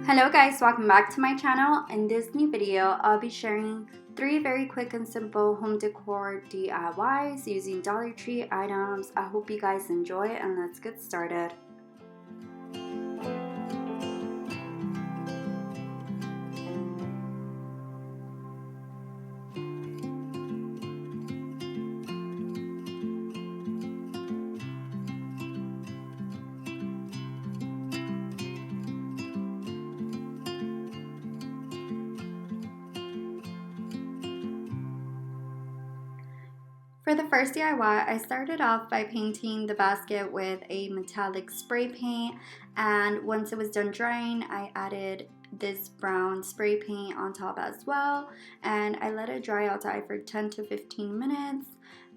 Hello guys, welcome back to my channel. In this new video, I'll be sharing 3 very quick and simple home decor DIYs using Dollar Tree items. I hope you guys enjoy it and let's get started. For the first DIY, I started off by painting the basket with a metallic spray paint, and once it was done drying, I added this brown spray paint on top as well, and I let it dry outside for 10 to 15 minutes.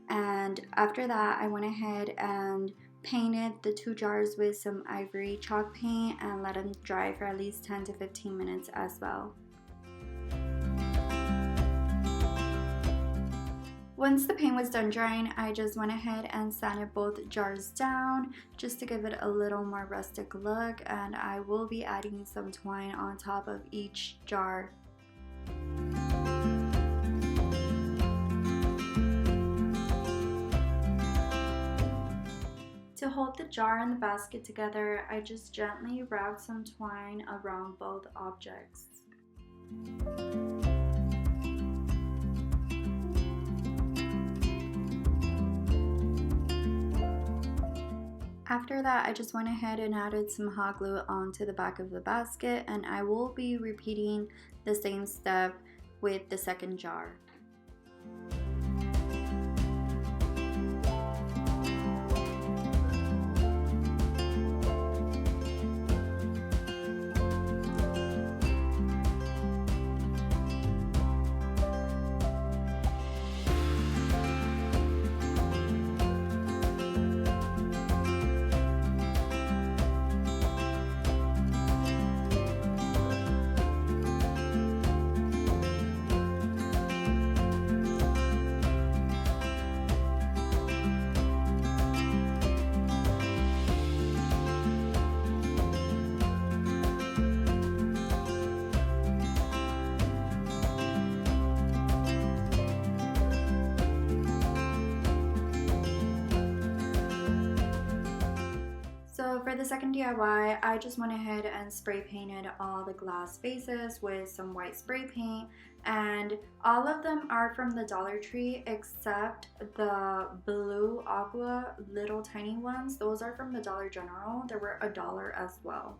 And after that, I went ahead and painted the 2 jars with some ivory chalk paint and let them dry for at least 10 to 15 minutes as well. Once the paint was done drying, I just went ahead and sanded both jars down just to give it a little more rustic look, and I will be adding some twine on top of each jar. To hold the jar and the basket together, I just gently wrapped some twine around both objects. After that, I just went ahead and added some hot glue onto the back of the basket, and I will be repeating the same step with the second jar. So for the second DIY, I just went ahead and spray painted all the glass vases with some white spray paint, and all of them are from the Dollar Tree except the blue aqua little tiny ones. Those are from the Dollar General. They were $1 as well.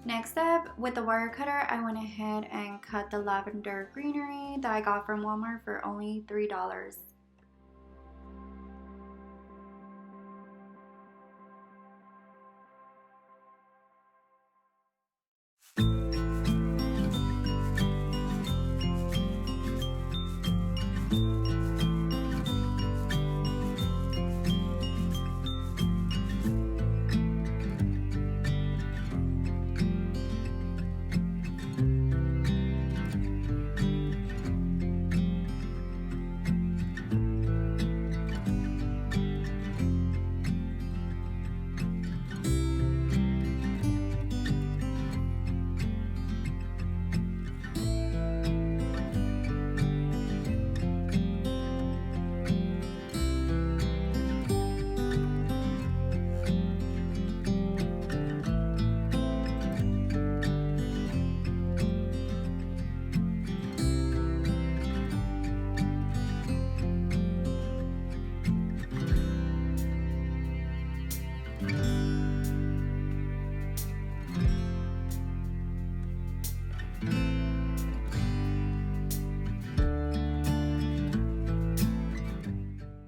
Next up, with the wire cutter, I went ahead and cut the lavender greenery that I got from Walmart for only $3.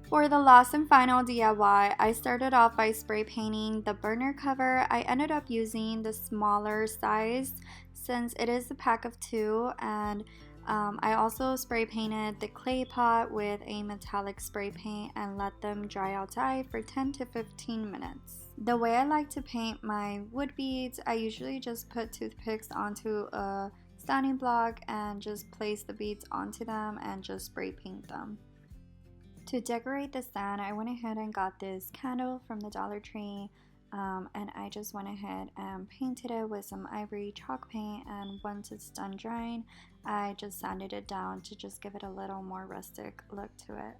For the last and final DIY, I started off by spray painting the burner cover. I ended up using the smaller size since it is a pack of 2, and I also spray painted the clay pot with a metallic spray paint and let them dry outside for 10 to 15 minutes. The way I like to paint my wood beads, I usually just put toothpicks onto a standing block and just place the beads onto them and just spray paint them. To decorate the stand, I went ahead and got this candle from the Dollar Tree, and I just went ahead and painted it with some ivory chalk paint, and once it's done drying, I just sanded it down to just give it a little more rustic look to it.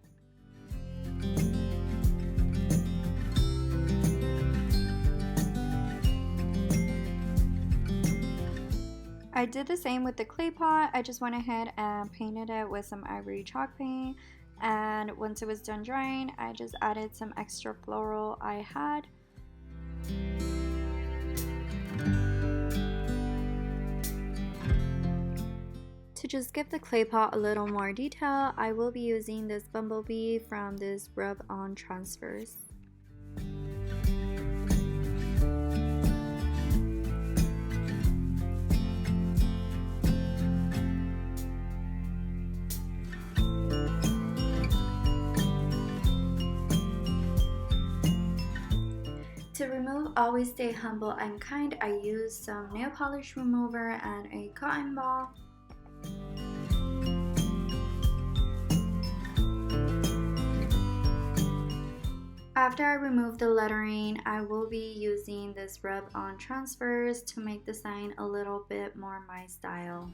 I did the same with the clay pot. I just went ahead and painted it with some ivory chalk paint, and once it was done drying, I just added some extra floral I had. To just give the clay pot a little more detail, I will be using this bumblebee from this rub-on transfers. To remove Always Stay Humble and Kind, I used some nail polish remover and a cotton ball. After I remove the lettering, I will be using this rub-on transfers to make the sign a little bit more my style.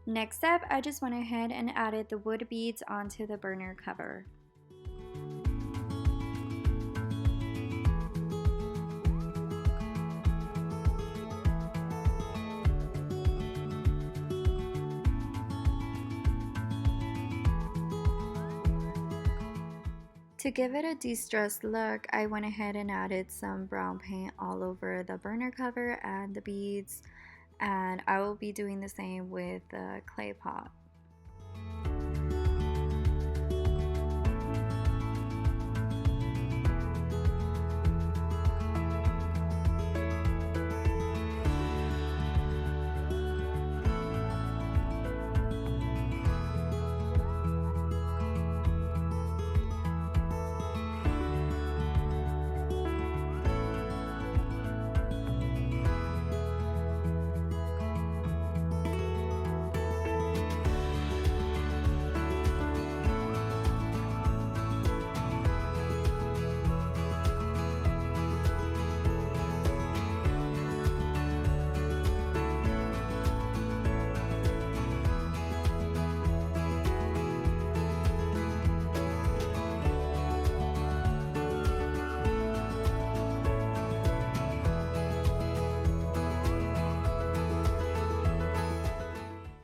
Next up, I just went ahead and added the wood beads onto the burner cover. To give it a distressed look, I went ahead and added some brown paint all over the burner cover and the beads, and I will be doing the same with the clay pot.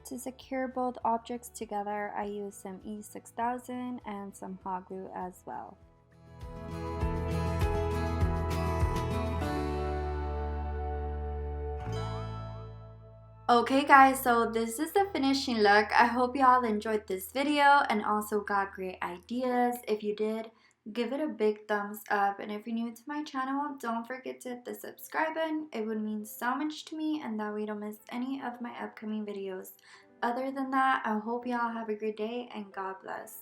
To secure both objects together, I used some E6000 and some hot glue as well. Okay guys, so this is the finishing look. I hope you all enjoyed this video and also got great ideas. If you did, give it a big thumbs up, and if you're new to my channel, don't forget to hit the subscribe button. It would mean so much to me, and that way you don't miss any of my upcoming videos. Other than that, I hope you all have a great day and God bless.